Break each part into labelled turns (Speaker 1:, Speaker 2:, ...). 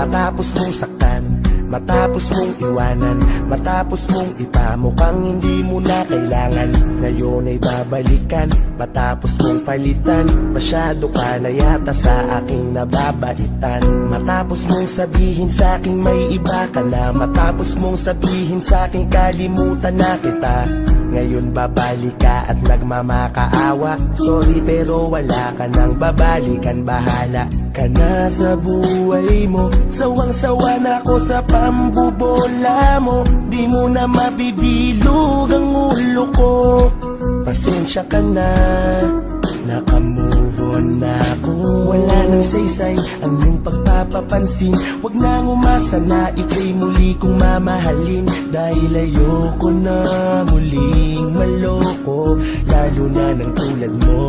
Speaker 1: Matapos mong saktan, matapos mong iwanan, matapos mong ipamukhang hindi mo na kailangan. Ngayon ay babalikan, matapos mong palitan. Masyado ka na yata sa aking nababaitan. Matapos mong sabihin sa aking may iba ka na, matapos mong sabihin sa aking kalimutan na kita. Ngayon babalik ka at nagmamakaawa. Sorry pero wala ka nang babalikan. Bahala ka na sa buhay mo. Sawang-sawa na ako sa pambubola mo. Di mo na mabibilog ang ulo ko. Pasensya ka na, naka-move on na ako. Wala nang saysay ang iyong pagpapapansin. Huwag nang umasa na ika'y muli kong mamahalin. Dahil ayoko na muling maloko, lalo na ng tulad mo.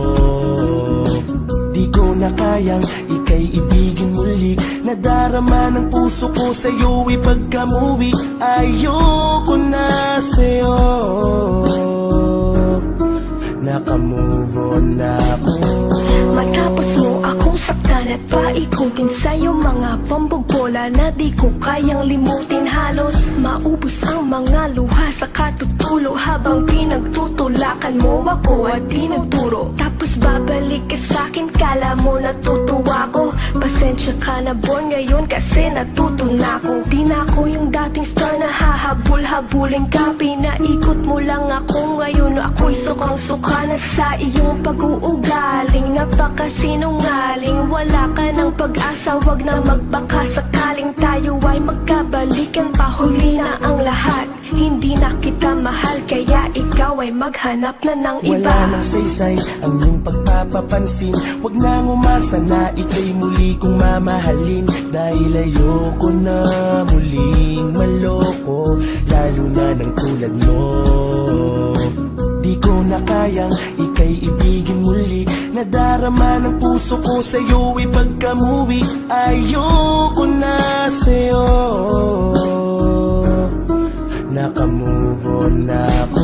Speaker 1: Di ko na kayang ika'y ibigin muli. Nadarama ng puso ko sa'yo ipagkamuwi. Ayoko na sa'yo, naka-move on na ako.
Speaker 2: Matapos mo akong saktan at paikutin sa'yo mga pambobola na di ko kayang limutin. Halos maubos ang mga luha sa katutulo habang pinagtutulakan mo ako at tinuturo. Tapos babalik ka sa'kin, kala mo natutuwa ko. Pasensya ka na boy ngayon kasi natuto na ako. Di na ako yung dating star na hahabol-habulin ka. Pinaikot mo lang ako ngayon, ako'y sukang-suka na sa iyong pag-uugaling. Napakasinungaling, wala ka ng pag-asa. Wag na magbaka sakaling tayo ay magkabalikan pa. Huli na ang lahat, hindi na kita mahal, kaya ikaw ay maghanap na ng iba.
Speaker 1: Wala nang saysay ang iyong pagpapapansin. Huwag nang umasa na ika'y muli kong mamahalin. Dahil ayoko na muling maloko, lalo na ng tulad mo. Di ko na kayang ika'y ibigin muli. Nadarama ng puso ko sa'yo ipagkamuwi. Ayoko na sa'yo, naka-move on na ako.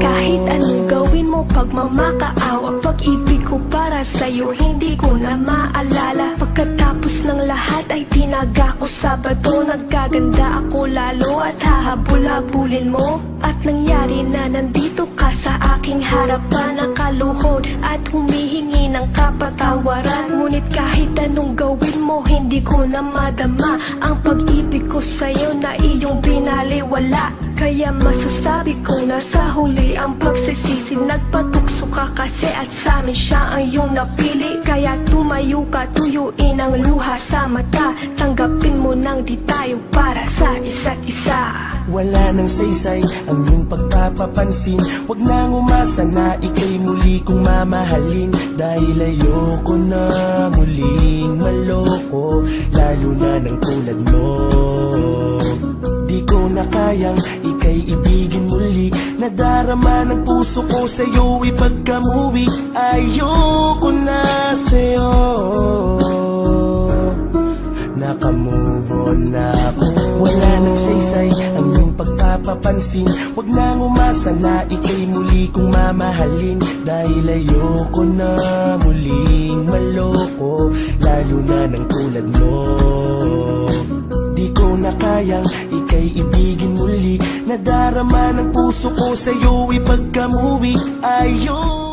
Speaker 2: Kahit anong gawin mo, pagmamakaawa, pag-ibig ko para sa'yo hindi ko na maalala. Pagkatapos ng lahat ay tinaga ko sa bato. Nagkaganda ako lalo at hahabol-habulin mo. At nangyari na nandito ka sa aking harapan, nakaluhod at humihingi ng kapatawaran. Ngunit kahit anong gawin mo, hindi ko na madama ang pag-ibig ko sa'yo na iyong binaliwala. Kaya masasabi ko na sa huli ang pagsisisi. Nagpatukso ka kasi at sa amin siya ang iyong napili. Kaya tumayo ka, tuyuin ang luha sa mata. Tanggapin mo nang di tayo para sa isa't isa.
Speaker 1: Wala nang saysay ang iyong pagpapapansin. Huwag nang umasa na ika'y muli kong mamahalin. Dahil ayoko na muling maloko, lalo na ng tulad mo. Di ko na kayang ika'y ibigin muli. Nadarama ng puso ko sa'yo ipagkamuwi. Ayoko na sa'yo, naka-move on na ako. Wala nang saysay ang iyong pagpapapansin. Huwag nang umasa na ika'y muli kong mamahalin. Dahil ayoko na muling maloko, lalo na ng tulad mo. Di ko na kayang ika'y ibigin muli. Nadarama ng puso ko sa'yo ipagkamuwi. Ayoko